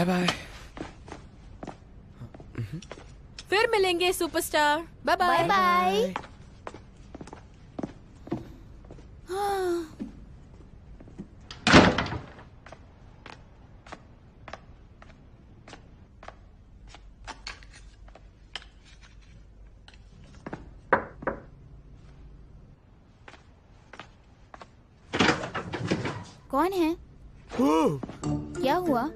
Bye. फिर मिलेंगे superstar. Bye bye bye. Bye. कौन है? क्या हुआ?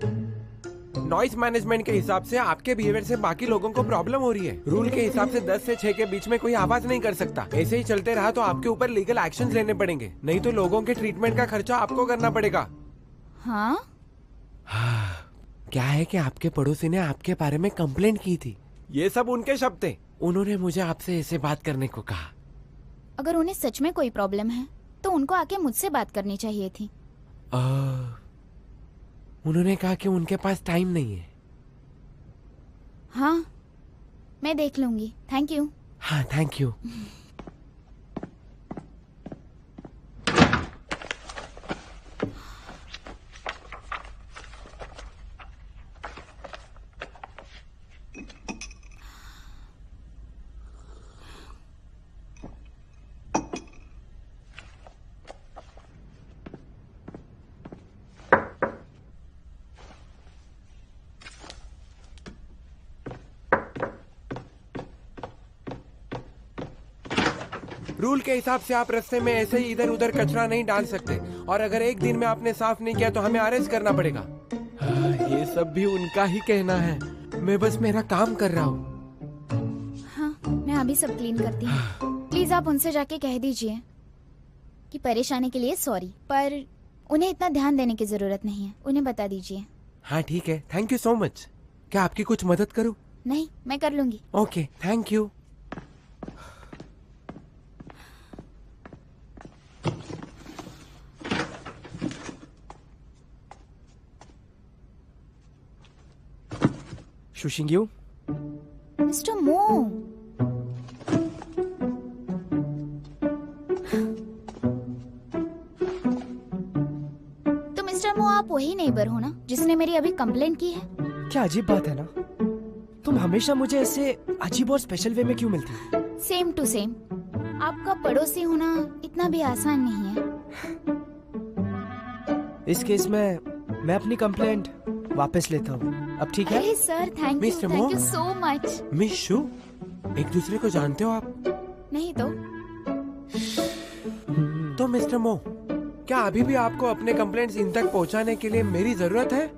नॉइस मैनेजमेंट के हिसाब से आपके बिहेवियर से बाकी लोगों को प्रॉब्लम हो रही है। रूल के हिसाब से 10 से 6 के बीच में कोई आवाज नहीं कर सकता। ऐसे ही चलते रहा तो आपके ऊपर लीगल एक्शन लेने पड़ेंगे, नहीं तो लोगों के ट्रीटमेंट का खर्चा आपको करना पड़ेगा। हाँ? क्या है कि आपके पड़ोसी ने आपके बारे में कंप्लेंट की थी। ये सब उनके शब्द थे। उन्होंने मुझे आपसे ऐसे बात करने को कहा। अगर उन्हें सच में कोई प्रॉब्लम है तो उनको आके मुझसे बात करनी चाहिए थी। उन्होंने कहा कि उनके पास टाइम नहीं है। हाँ, मैं देख लूंगी। Thank you. हाँ, थैंक यू। रूल के हिसाब से आप रास्ते में ऐसे ही इधर उधर कचरा नहीं डाल सकते, और अगर एक दिन में आपने साफ नहीं किया तो हमें अरेस्ट करना पड़ेगा। ये सब भी उनका ही कहना है, मैं बस मेरा काम कर रहा हूँ। हाँ, मैं अभी सब क्लीन करती हूँ। प्लीज आप उनसे जाके कह दीजिए कि परेशानी के लिए सॉरी, पर उन्हें इतना ध्यान देने की जरूरत नहीं है। उन्हें बता दीजिए। हाँ ठीक है, थैंक यू सो मच। क्या आपकी कुछ मदद करूँ? नहीं, मैं कर लूंगी। Okay, thank you. Shushing you? Mister मो, तो मिस्टर मो आप वही नेबर हो ना जिसने मेरी अभी कंप्लेंट की है? क्या अजीब बात है ना। तुम हमेशा मुझे ऐसे अजीब और स्पेशल वे में क्यों मिलती हो? Same to same. आपका पड़ोसी होना इतना भी आसान नहीं है। इस केस में मैं अपनी कंप्लेंट वापस लेता हूँ। अब ठीक है? अरे सर, थैंक मिस्टर मो? You so much. मिस शू, एक दूसरे को जानते हो आप? नहीं तो? तो मिस्टर मो, क्या अभी भी आपको अपने कंप्लेंट्स इन तक पहुंचाने के लिए मेरी जरूरत है?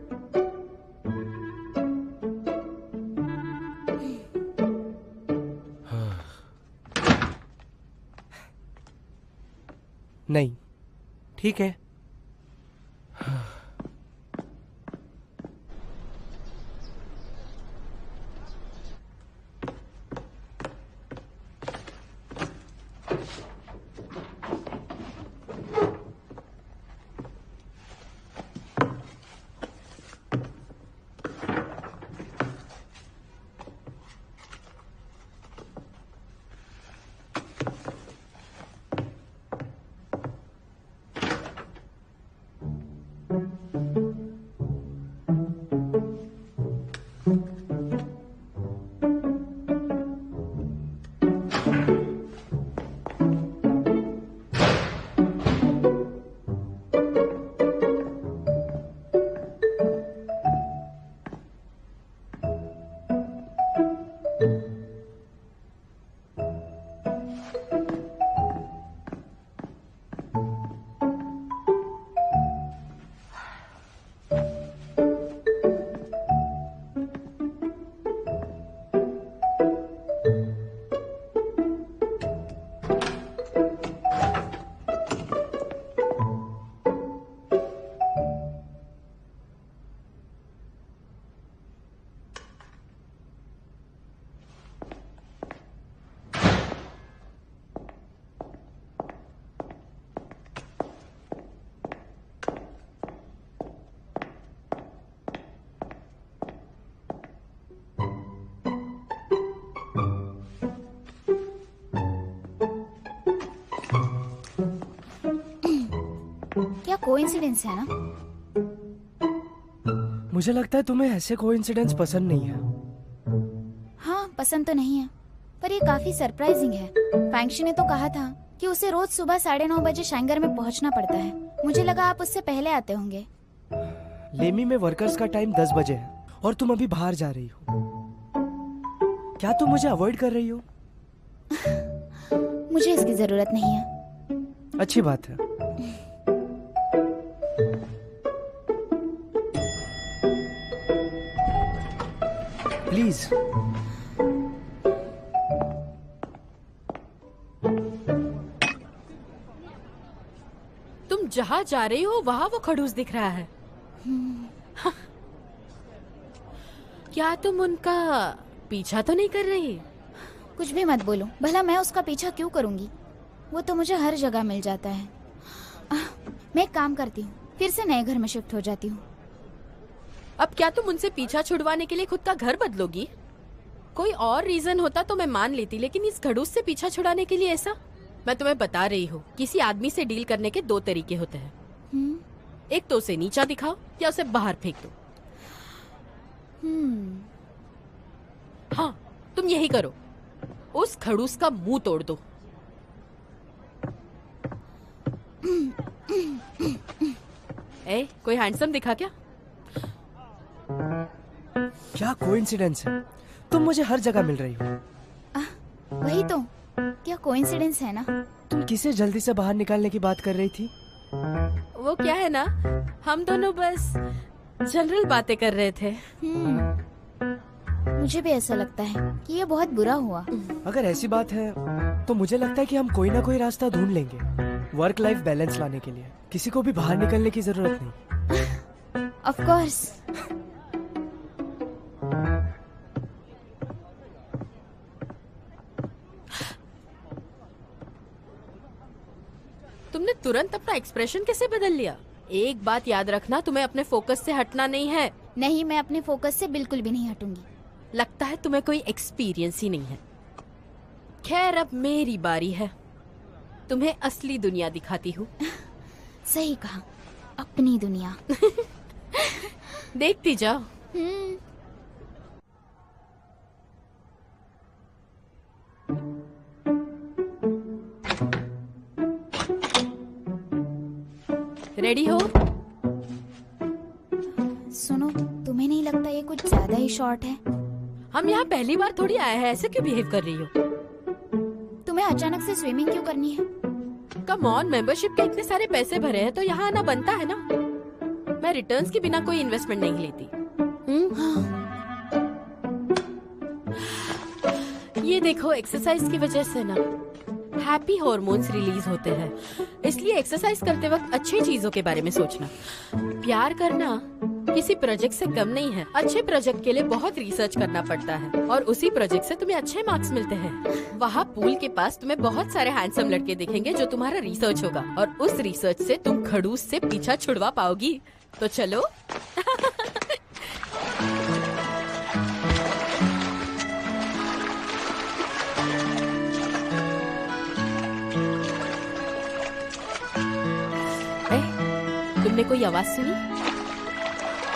नहीं। ठीक है। क्या कोइंसिडेंस है ना? मुझे लगता है तुम्हें ऐसे कोइंसिडेंस पसंद नहीं है। हाँ, पसंद तो नहीं है, पर ये काफी सरप्राइजिंग है। फैंक्शी ने तो कहा था कि उसे रोज सुबह 9:30 बजे शैंगर में पहुंचना पड़ता है। मुझे लगा आप उससे पहले आते होंगे। लेमी में वर्कर्स का टाइम 10 बजे है और तुम अभी बाहर जा रही हो। क्या तुम मुझे अवॉइड कर रही हो? मुझे इसकी जरूरत नहीं है। अच्छी बात है। प्लीज। तुम जहाँ जा रही हो वहाँ वो खड़ूस दिख रहा है। हाँ। क्या तुम उनका पीछा तो नहीं कर रही? कुछ भी मत बोलो, भला मैं उसका पीछा क्यों करूंगी? वो तो मुझे हर जगह मिल जाता है। मैं एक काम करती हूँ, फिर से नए घर में शिफ्ट हो जाती हूँ। अब क्या तुम उनसे पीछा छुड़वाने के लिए खुद का घर बदलोगी? कोई और रीजन होता तो मैं मान लेती, लेकिन इस खड़ूस से पीछा छुड़ाने के लिए ऐसा? मैं तुम्हें बता रही हूँ, किसी आदमी से डील करने के 2 तरीके होते हैं। एक तो उसे नीचा दिखाओ या उसे बाहर फेंक दो। हाँ, तुम यही करो, उस खड़ूस का मुंह तोड़ दो। कोई हैंडसम दिखा क्या? क्या कोइंसिडेंस है, तुम मुझे हर जगह मिल रही हो। वही तो, क्या कोइंसिडेंस है ना? तुम किसे जल्दी से बाहर निकालने की बात कर रही थी? वो क्या है ना, हम दोनों बस जनरल बातें कर रहे थे। मुझे भी ऐसा लगता है कि ये बहुत बुरा हुआ। अगर ऐसी बात है तो मुझे लगता है कि हम कोई ना कोई रास्ता ढूंढ लेंगे वर्क लाइफ बैलेंस लाने के लिए। किसी को भी बाहर निकलने की जरूरत नहीं। Of course. तुमने तुरंत अपना एक्सप्रेशन कैसे बदल लिया? एक बात याद रखना, तुम्हें अपने फोकस से हटना नहीं है। नहीं, मैं अपने फोकस से बिल्कुल भी नहीं हटूंगी। लगता है तुम्हें कोई एक्सपीरियंस ही नहीं है। खैर, अब मेरी बारी है, तुम्हें असली दुनिया दिखाती हूँ। सही कहा, अपनी दुनिया। देखती जाओ। रेडी हो? सुनो, तुम्हें नहीं लगता ये कुछ ज्यादा ही शॉर्ट है? हम यहाँ पहली बार थोड़ी आए हैं, ऐसे क्यों बिहेव कर रही हो? तुम्हें अचानक से स्विमिंग क्यों करनी है? कम ऑन, मेंबरशिप के इतने सारे पैसे भरे हैं तो यहाँ आना बनता है ना। मैं रिटर्न्स के बिना कोई इन्वेस्टमेंट नहीं लेती। ये देखो, एक्सरसाइज की वजह से ना हैप्पी हार्मोन्स रिलीज होते हैं, इसलिए एक्सरसाइज करते वक्त अच्छी चीजों के बारे में सोचना। प्यार करना किसी प्रोजेक्ट से कम नहीं है। अच्छे प्रोजेक्ट के लिए बहुत रिसर्च करना पड़ता है और उसी प्रोजेक्ट से तुम्हें अच्छे मार्क्स मिलते हैं। वहाँ पूल के पास तुम्हें बहुत सारे हैंडसम लड़के दिखेंगे जो तुम्हारा रिसर्च होगा, और उस रिसर्च से तुम खड़ूस से पीछा छुड़वा पाओगी। तो चलो। तुमने कोई आवाज सुनी?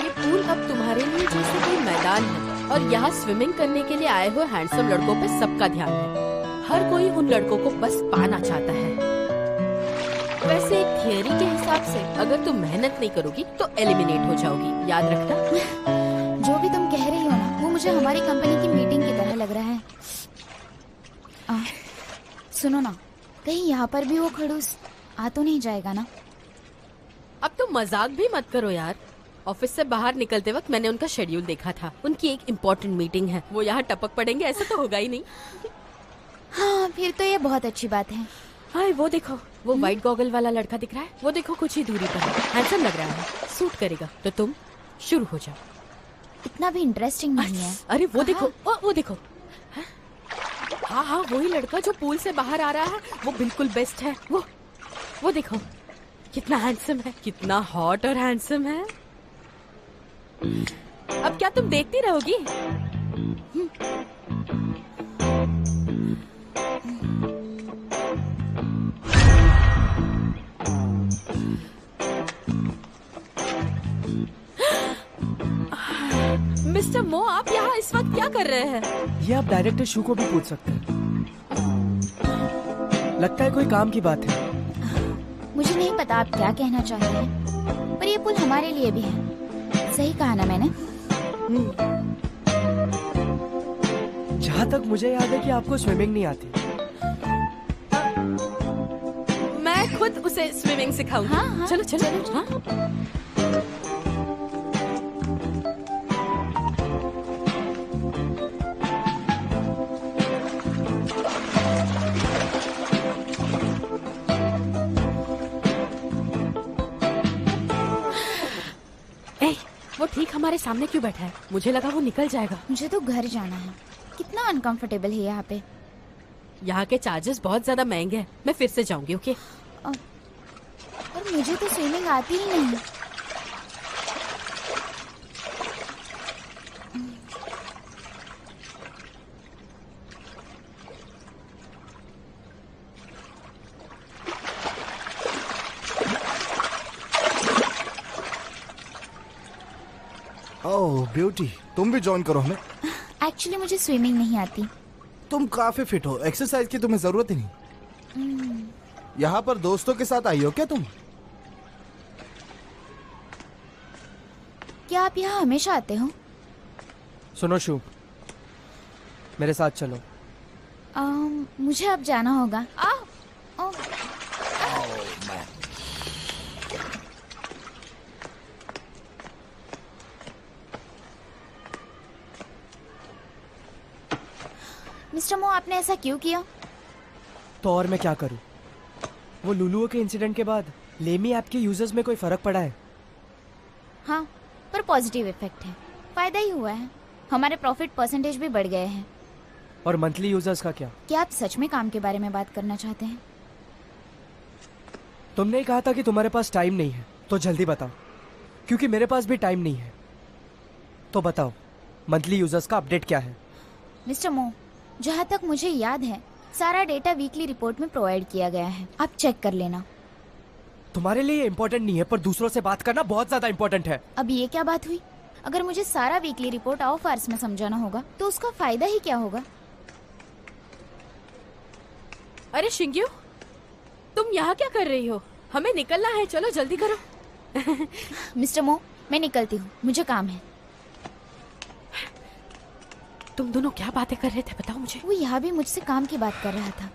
ये पूल अब तुम्हारे लिए जैसे कोई मैदान है, और यहाँ स्विमिंग करने के लिए आए हुए हैंडसम लड़कों पे सबका ध्यान है। हर कोई उन लड़कों को बस पाना चाहता है। वैसे एक थियरी के हिसाब से अगर तुम मेहनत नहीं करोगी तो एलिमिनेट हो जाओगी, याद रखना। जो भी तुम कह रही हो ना, वो मुझे हमारी कंपनी की मीटिंग की तरह लग रहा है। सुनो ना, कहीं यहाँ पर भी वो खड़ूस आ तो नहीं जाएगा ना? अब तो मजाक भी मत करो यार। ऑफिस से बाहर निकलते वक्त मैंने उनका शेड्यूल देखा था। उनकी एक इम्पोर्टेंट मीटिंग है, वो यहाँ टपक पड़ेंगे ऐसा तो होगा ही नहीं। हाँ, फिर तो ये बहुत अच्छी बात है। हाँ, वो देखो, वो व्हाइट गॉगल वाला लड़का दिख रहा है। वो देखो, कुछ ही दूरी पर है, हैंडसम लग रहा है, सूट करेगा। तो तुम शुरू हो जाओ। इतना भी इंटरेस्टिंग नहीं है। अरे वो देखो, वो देखो। हाँ हाँ, वही लड़का जो पूल से बाहर आ रहा है, वो बिल्कुल बेस्ट है। वो देखो कितना हैंडसम है, कितना हॉट और हैंडसम है। अब क्या तुम देखती रहोगी? मिस्टर मो, आप यहाँ इस वक्त क्या कर रहे हैं? ये आप डायरेक्टर शू को भी पूछ सकते हैं। लगता है कोई काम की बात है। मुझे नहीं पता आप क्या कहना चाह रहे हैं, पर ये पुल हमारे लिए भी है। सही कहा ना मैंने? जहाँ तक मुझे याद है कि आपको स्विमिंग नहीं आती। मैं खुद उसे स्विमिंग सिखाऊंगी। हाँ, हाँ, चलो चलो, चलो। हाँ? ए, वो ठीक हमारे सामने क्यों बैठा है? मुझे लगा वो निकल जाएगा। मुझे तो घर जाना है। कितना अनकंफर्टेबल है यहाँ पे। यहाँ के चार्जेस बहुत ज्यादा महंगे हैं। मैं फिर से जाऊंगी, ओके? पर मुझे तो स्विमिंग आती ही नहीं। ओह ब्यूटी, तुम भी ज्वाइन करो हमें। एक्चुअली मुझे स्विमिंग नहीं आती। तुम काफी फिट हो, एक्सरसाइज की तुम्हें जरूरत ही नहीं। यहाँ पर दोस्तों के साथ आई हो क्या तुम? क्या आप यहाँ हमेशा आते हो? सुनो शू, मेरे साथ चलो। मुझे अब जाना होगा। ओ, मिस्टर मो, आपने ऐसा क्यों किया? तो और मैं क्या करूं? वो लुलुओ के इंसिडेंट के बाद लेमी ऐप के यूजर्स में कोई फर्क पड़ा है? हाँ, पर पॉजिटिव इफेक्ट है। फायदा ही हुआ है। हमारे प्रॉफिट परसेंटेज भी बढ़ गए हैं। और मंथली यूजर्स का क्या? क्या आप सच में काम के बारे में बात करना चाहते हैं? तुमने ही कहा था कि तुम्हारे पास टाइम नहीं है, तो जल्दी बताओ, क्योंकि मेरे पास भी टाइम नहीं है। तो बताओ, मंथली यूजर्स का अपडेट क्या है? मिस्टर मो, जहाँ तक मुझे याद है सारा डेटा वीकली रिपोर्ट में प्रोवाइड किया गया है। आप चेक कर लेना। तुम्हारे लिए ये इम्पोर्टेंट नहीं है, पर दूसरों से बात करना बहुत ज्यादा इम्पोर्टेंट है। अब ये क्या बात हुई? अगर मुझे सारा वीकली रिपोर्ट ऑफ आवर्स में समझाना होगा तो उसका फायदा ही क्या होगा? अरे शिंग्यू, तुम यहाँ क्या कर रही हो? हमें निकलना है, चलो जल्दी करो। मिस्टर मो, मैं निकलती हूँ, मुझे काम है। तुम दोनों क्या बातें कर रहे थे, बताओ मुझे। वो यहाँ भी मुझसे काम की बात कर रहा था।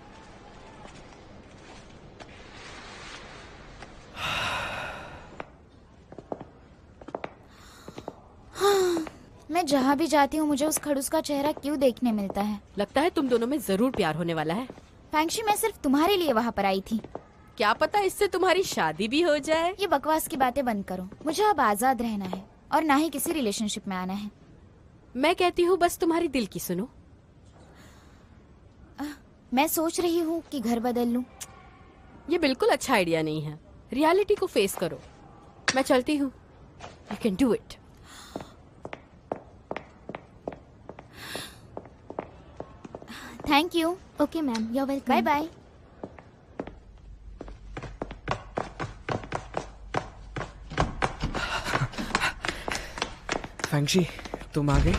हाँ, मैं जहाँ भी जाती हूँ मुझे उस खड़ूस का चेहरा क्यों देखने मिलता है? लगता है तुम दोनों में जरूर प्यार होने वाला है। फैंक्शी, मैं सिर्फ तुम्हारे लिए वहाँ पर आई थी। क्या पता इससे तुम्हारी शादी भी हो जाए। ये बकवास की बातें बंद करो। मुझे अब आजाद रहना है और ना ही किसी रिलेशनशिप में आना है। मैं कहती हूँ बस तुम्हारी दिल की सुनो। मैं सोच रही हूँ कि घर बदल लूं। ये बिल्कुल अच्छा आइडिया नहीं है। रियलिटी को फेस करो। मैं चलती हूँ। You can do it. Thank you. Okay ma'am, you are welcome. Bye bye. फैंक्शी, तुम आ गई?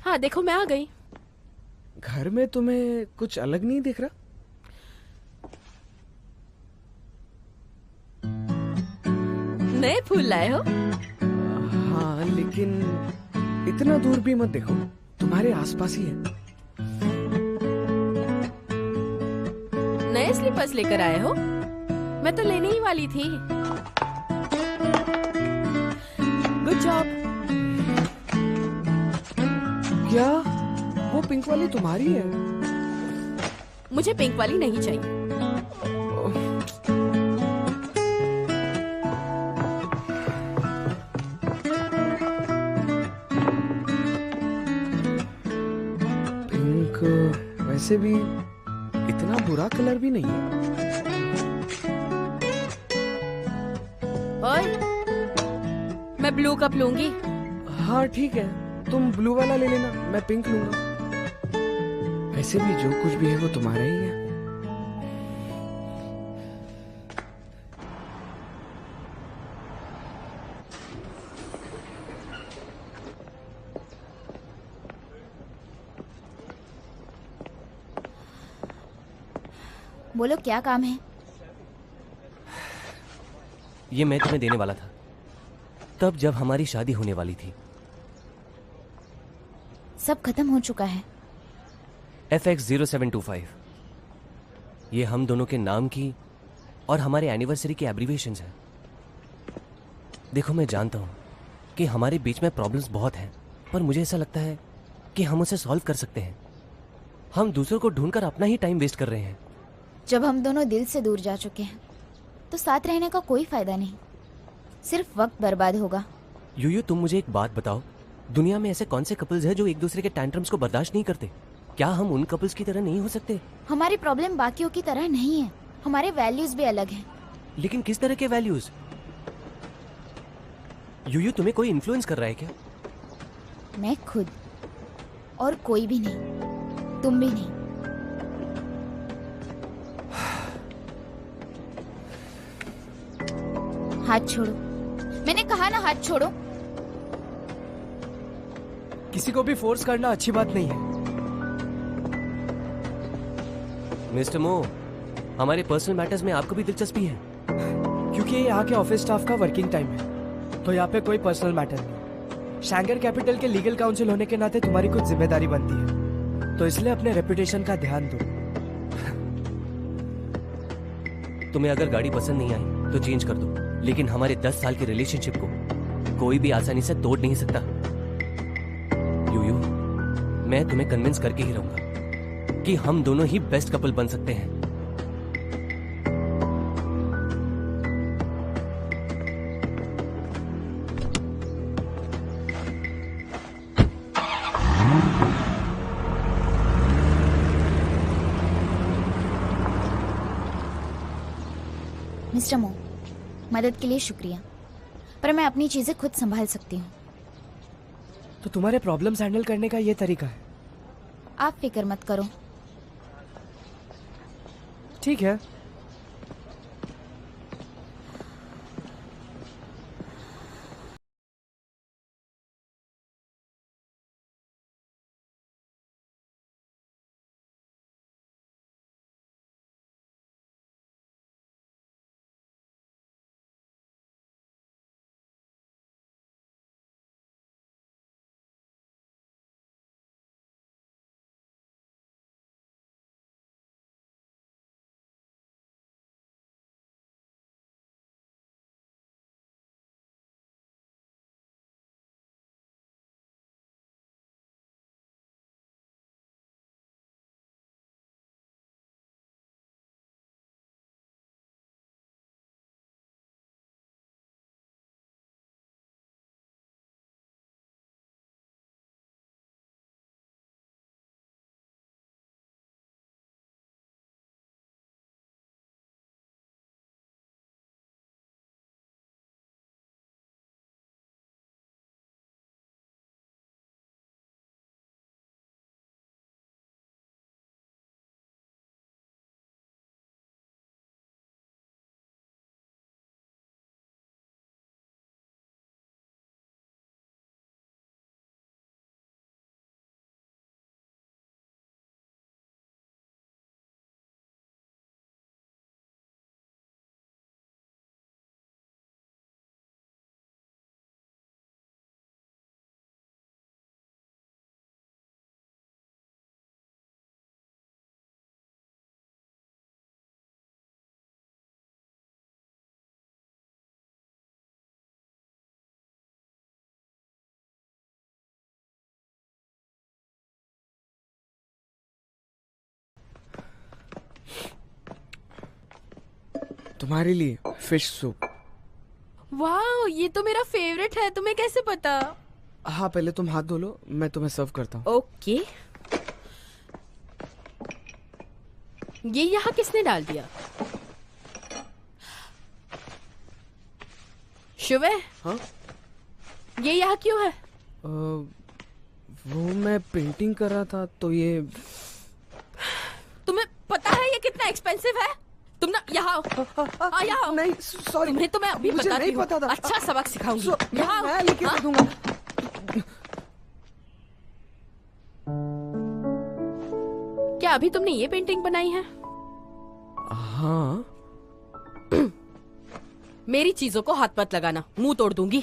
हाँ देखो, मैं आ गई। घर में तुम्हें कुछ अलग नहीं दिख रहा? नए फूल लाए हो? हाँ, लेकिन इतना दूर भी मत देखो, तुम्हारे आसपास ही है। नए स्लीपर्स लेकर आए हो? मैं तो लेने ही वाली थी। Good job. क्या वो पिंक वाली तुम्हारी है? मुझे पिंक वाली नहीं चाहिए। पिंक वैसे भी इतना बुरा कलर भी नहीं है। ओए, मैं ब्लू कप लूंगी। हाँ ठीक है, तुम ब्लू वाला ले लेना, मैं पिंक लूंगा। वैसे भी जो कुछ भी है वो तुम्हारा ही है। बोलो क्या काम है? ये मैं तुम्हें देने वाला था तब जब हमारी शादी होने वाली थी। सब खत्म हो चुका है। FX0725 ये हम दोनों के नाम की और हमारे एनिवर्सरी की एब्रीविएशंस है। देखो मैं जानता हूं कि हमारे बीच में प्रॉब्लम्स बहुत हैं, पर मुझे ऐसा लगता है कि हम उसे सॉल्व कर सकते हैं। हम दूसरों को ढूंढकर अपना ही टाइम वेस्ट कर रहे हैं। जब हम दोनों दिल से दूर जा चुके हैं तो साथ रहने का कोई फायदा नहीं, सिर्फ वक्त बर्बाद होगा। यूयू तुम मुझे एक बात बताओ, दुनिया में ऐसे कौन से कपल्स हैं जो एक दूसरे के टैंट्रम्स को बर्दाश्त नहीं करते? क्या हम उन कपल्स की तरह नहीं हो सकते? हमारी प्रॉब्लम बाकियों की तरह नहीं है, हमारे वैल्यूज भी अलग हैं। लेकिन किस तरह के वैल्यूज? यूयू तुम्हें कोई इन्फ्लुएंस कर रहा है क्या? मैं खुद, और कोई भी नहीं, तुम भी नहीं। हाथ छोड़ो, मैंने कहा ना हाथ छोड़ो। किसी को भी फोर्स करना अच्छी बात नहीं है। मिस्टर मो, हमारे पर्सनल मैटर्स में आपको भी दिलचस्पी है? क्योंकि ये यहाँ के ऑफिस स्टाफ का वर्किंग टाइम है, तो यहाँ पे कोई पर्सनल मैटर नहीं। शैंगर कैपिटल के लीगल काउंसिल होने के नाते तुम्हारी कुछ जिम्मेदारी बनती है, तो इसलिए अपने रेपुटेशन का ध्यान दो। तुम्हें अगर गाड़ी पसंद नहीं आई तो चेंज कर दो, लेकिन हमारे 10 साल के रिलेशनशिप को कोई भी आसानी से तोड़ नहीं सकता। यूयू, मैं तुम्हें कन्विंस करके ही रहूंगा कि हम दोनों ही बेस्ट कपल बन सकते हैं। मिस्टर मो, मदद के लिए शुक्रिया, पर मैं अपनी चीजें खुद संभाल सकती हूँ। तो तुम्हारे प्रॉब्लम्स हैंडल करने का ये तरीका है? आप फिक्र मत करो। ठीक है। तुम्हारे लिए फिश सूप। वाह, ये तो मेरा फेवरेट है। तुम्हें कैसे पता? हाँ, पहले तुम हाथ धो लो, मैं तुम्हें सर्व करता हूँ। ओके। ये यहाँ किसने डाल दिया? शुभ है? हाँ? ये यहाँ क्यों है? वो मैं पेंटिंग कर रहा था तो ये। तुम्हें पता है ये कितना एक्सपेंसिव है? तुम ना यहाँ यहाँ नहीं, सॉरी। तुम्हें तो मैं अभी मुझे बताती नहीं हूँ। पता था। अच्छा सबक सिखाऊंगी। यहाँ मैं लेके हाँ? दे दूंगा। क्या अभी तुमने ये पेंटिंग बनाई है? हाँ मेरी चीजों को हाथ मत लगाना, मुंह तोड़ दूंगी।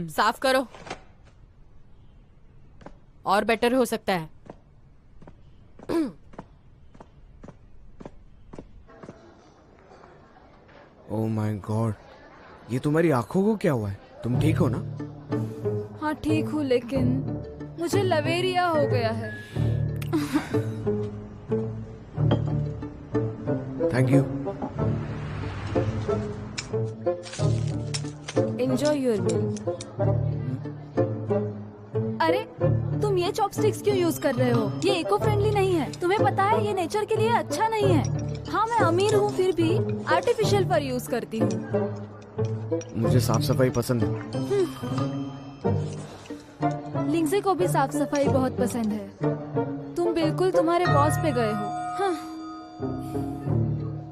साफ करो, और बेटर हो सकता है। ओह माय गॉड, ये तुम्हारी आंखों को क्या हुआ है? तुम ठीक हो ना? हाँ ठीक हूँ, लेकिन मुझे लवेरिया हो गया है। Thank you. Enjoy your meal. अरे तुम ये चॉपस्टिक्स क्यों यूज कर रहे हो? ये इको फ्रेंडली नहीं है, तुम्हें पता है ये नेचर के लिए अच्छा नहीं है। हाँ मैं अमीर हूँ, फिर भी आर्टिफिशियल फर यूज करती हूँ। मुझे साफ सफाई पसंद है। लिंगजे को भी साफ सफाई बहुत पसंद है। तुम बिल्कुल तुम्हारे बॉस पे गए हो। हाँ।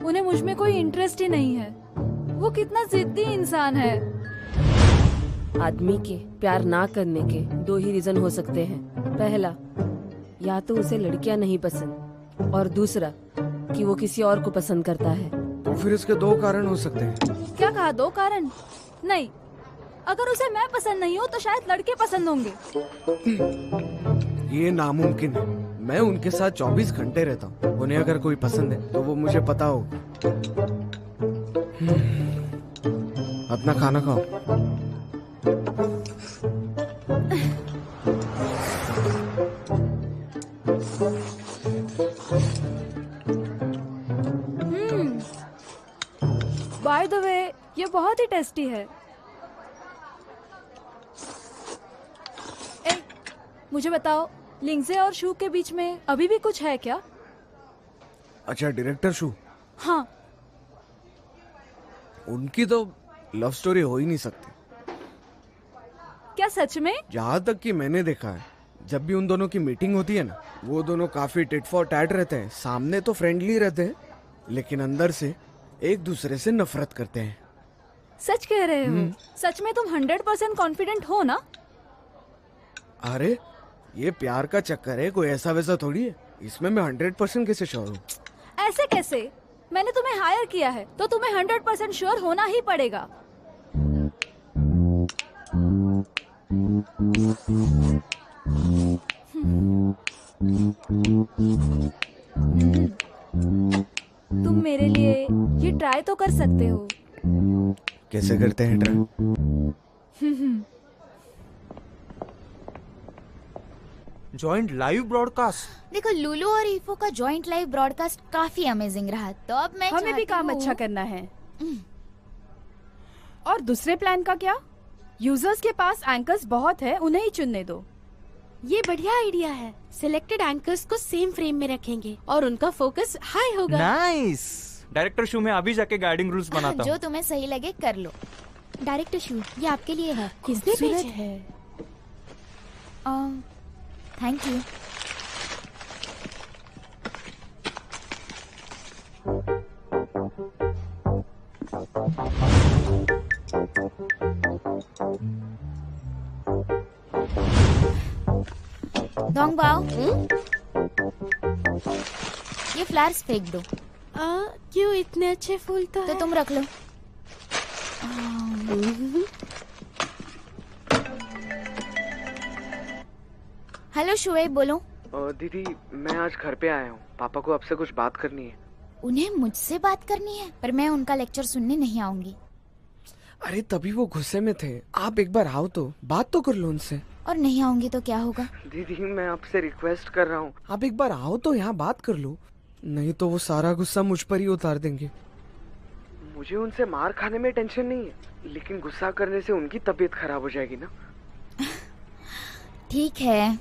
उन्हें मुझ में कोई इंटरेस्ट ही नहीं है। वो कितना जिद्दी इंसान है। आदमी के प्यार ना करने के दो ही रीजन हो सकते हैं। पहला, या तो उसे लड़कियां नहीं पसंद, और दूसरा कि वो किसी और को पसंद करता है। तो फिर इसके दो कारण हो सकते हैं। क्या कहा, दो कारण? नहीं, अगर उसे मैं पसंद नहीं हूँ तो शायद लड़के पसंद होंगे। ये नामुमकिन है। मैं उनके साथ 24 घंटे रहता हूँ। उन्हें अगर कोई पसंद है तो वो मुझे पता होगा। अपना खाना खाओ। बाय द वे, ये बहुत ही टेस्टी है। ए, मुझे बताओ, लिंगजे और शू के बीच में अभी भी कुछ है क्या? अच्छा, डायरेक्टर शू, हाँ। उनकी तो लव स्टोरी हो ही नहीं सकती। क्या सच में? जहाँ तक कि मैंने देखा है, जब भी उन दोनों की मीटिंग होती है ना, वो दोनों काफी टिट फॉर टैट रहते हैं। सामने तो फ्रेंडली रहते हैं, लेकिन अंदर से एक दूसरे से नफरत करते हैं। सच कह रहे हो? सच में तुम 100% कॉन्फिडेंट हो ना? अरे ये प्यार का चक्कर है, कोई ऐसा वैसा थोड़ी है। इसमें मैं 100% कैसे श्योर हूँ? ऐसे कैसे? मैंने तुम्हें हायर किया है तो तुम्हें 100% श्योर होना ही पड़ेगा। तुम मेरे लिए ये ट्राई तो कर सकते हो। कैसे करते हैं ट्राई? Joint live broadcast. देखो, लुलू और ईफो का जॉइंट लाइव ब्रॉडकास्ट काफी अमेजिंग रहा, तो अब मैं हमें भी काम अच्छा करना है। और दूसरे प्लान का क्या? यूजर्स के पास एंकर्स बहुत है, उन्हें ही चुनने दो। ये बढ़िया आइडिया है। सिलेक्टेड एंकर्स को सेम फ्रेम में रखेंगे और उनका फोकस हाई होगा। नाइस। डायरेक्टर शू में अभी जाके गाइडिंग रूल्स बनाता जो हूँ। तुम्हें सही लगे कर लो। डायरेक्टर शू, ये आपके लिए है। किसने भेजा है? Thank you. दोंगबाओ, ये फ्लावर्स फेंक दो। क्यों, इतने अच्छे फूल तो तुम रख लो। हेलो शुएब, बोलो। दीदी, मैं आज घर पे आया हूँ। पापा को आपसे कुछ बात करनी है। उन्हें मुझसे बात करनी है, पर मैं उनका लेक्चर सुनने नहीं आऊंगी। अरे तभी वो गुस्से में थे। आप एक बार आओ तो बात तो कर लो उनसे। और नहीं आऊंगी तो क्या होगा? दीदी, मैं आपसे रिक्वेस्ट कर रहा हूँ, आप एक बार आओ तो यहाँ बात कर लो। नहीं तो वो सारा गुस्सा मुझ पर ही उतार देंगे। मुझे उनसे मार खाने में टेंशन नहीं है, लेकिन गुस्सा करने से उनकी तबीयत खराब हो जाएगी ना। ठीक है।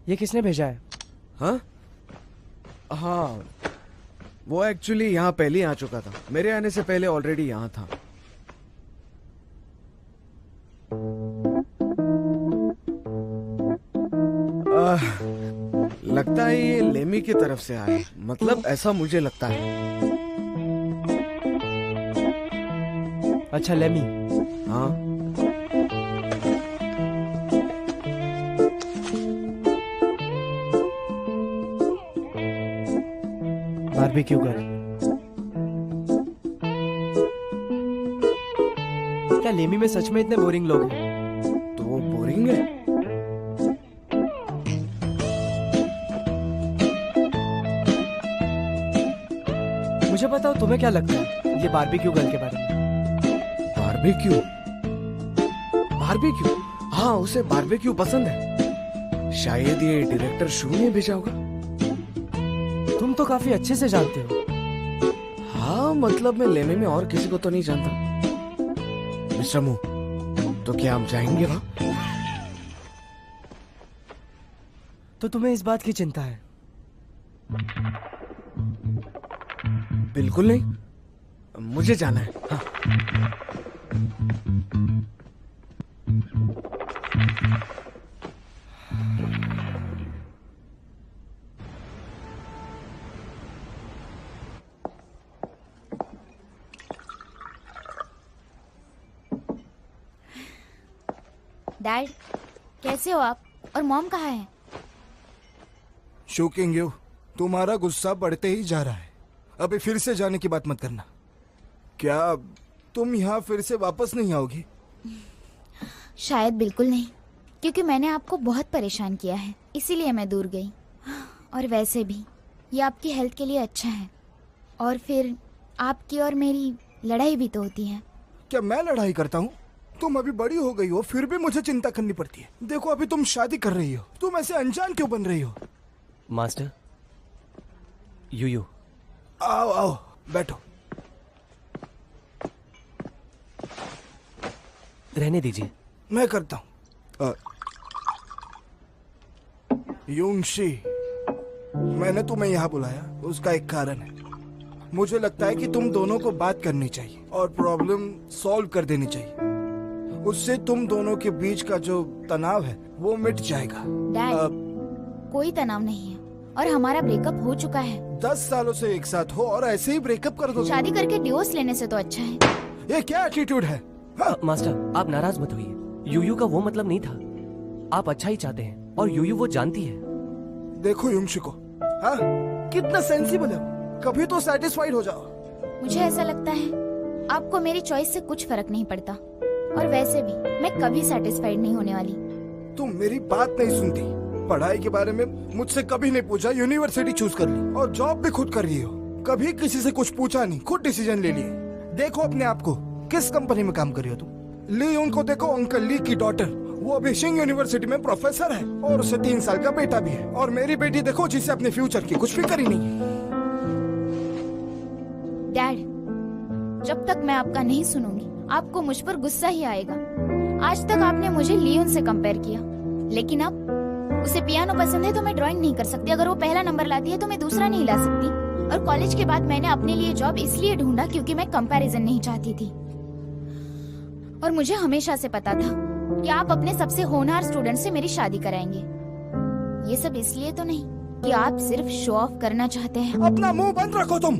ये किसने भेजा है? हाँ हाँ, वो एक्चुअली यहाँ पहले ही आ चुका था। मेरे आने से पहले ऑलरेडी यहाँ था। लगता है ये लेमी की तरफ से आया, मतलब ऐसा मुझे लगता है। अच्छा लेमी, हाँ बारबेक्यू गर्ल। क्या लेमी में सच में इतने बोरिंग लोग हैं? तो वो बोरिंग है। मुझे बताओ तुम्हें क्या लगता है ये बारबेक्यू गर्ल के बारे में? बारबेक्यू, बारबेक्यू, हाँ उसे बारबेक्यू पसंद है। शायद ये डायरेक्टर शू ने भेजा होगा। तुम तो काफी अच्छे से जानते हो। हाँ मतलब मैं लेने में और किसी को तो नहीं जानता। मिस्टर मू, तो क्या हम जाएंगे वहाँ? तो तुम्हें इस बात की चिंता है? बिल्कुल नहीं, मुझे जाना है। हाँ। डैड, कैसे हो आप? और मॉम कहाँ है? शोकिंग यू, तुम्हारा गुस्सा बढ़ते ही जा रहा है। अभी फिर से जाने की बात मत करना। क्या तुम यहाँ फिर से वापस नहीं आओगी? शायद बिल्कुल नहीं, क्योंकि मैंने आपको बहुत परेशान किया है, इसीलिए मैं दूर गई। और वैसे भी ये आपकी हेल्थ के लिए अच्छा है। और फिर आपकी और मेरी लड़ाई भी तो होती है। क्या मैं लड़ाई करता हूँ? तुम अभी बड़ी हो गई हो, फिर भी मुझे चिंता करनी पड़ती है। देखो अभी तुम शादी कर रही हो, तुम ऐसे अनजान क्यों बन रही हो? मास्टर, यू आओ आओ बैठो। रहने दीजिए, मैं करता हूँ। युंगशी, मैंने तुम्हें यहाँ बुलाया, उसका एक कारण है। मुझे लगता है कि तुम दोनों को बात करनी चाहिए और प्रॉब्लम सॉल्व कर देनी चाहिए। उससे तुम दोनों के बीच का जो तनाव है वो मिट जाएगा। डैड, कोई तनाव नहीं है और हमारा ब्रेकअप हो चुका है। 10 सालों से एक साथ हो और ऐसे ही ब्रेकअप कर दो? शादी करके डिवोर्स लेने से तो अच्छा है। ये क्या एटीट्यूड है? हाँ? मास्टर, आप नाराज मत होइए। यूयू का वो मतलब नहीं था। आप अच्छा ही चाहते हैं और यूयू वो जानती है। देखो युंगशी को, हाँ कितना सेंसिबल है वो। कभी तो सेटिस्फाइड हो जाओ। मुझे ऐसा लगता है आपको मेरी चॉइस से कुछ फर्क नहीं पड़ता, और वैसे भी मैं कभी सेटिस्फाइड नहीं होने वाली। तुम मेरी बात नहीं सुनती। पढ़ाई के बारे में मुझसे कभी नहीं पूछा, यूनिवर्सिटी चूज कर ली और जॉब भी खुद कर रही हो। कभी किसी से कुछ पूछा नहीं, खुद डिसीजन ले लिए। देखो अपने आप को, किस कंपनी में काम कर रही हो तुम? ली यून को देखो, अंकल ली की डॉटर, वो अभी शिंग यूनिवर्सिटी में प्रोफेसर है और उसे 3 साल का बेटा भी है। और मेरी बेटी देखो, जिसे अपने फ्यूचर की कुछ फिक्र ही नहीं है। डैड, जब तक मैं आपका नहीं सुनूंगी आपको मुझ पर गुस्सा ही आएगा। आज तक आपने मुझे लियोन से कंपेयर किया, लेकिन अब उसे पियानो पसंद है तो मैं ड्राइंग नहीं कर सकती। अगर वो पहला नंबर लाती है तो मैं दूसरा नहीं ला सकती। और कॉलेज के बाद मैंने अपने लिए जॉब इसलिए ढूंढा क्योंकि मैं कंपैरिजन नहीं चाहती थी। और मुझे हमेशा से पता था कि आप अपने सबसे होनहार स्टूडेंट से मेरी शादी कराएंगे। ये सब इसलिए तो नहीं कि आप सिर्फ शो ऑफ करना चाहते हैं। अपना मुंह बंद रखो तुम।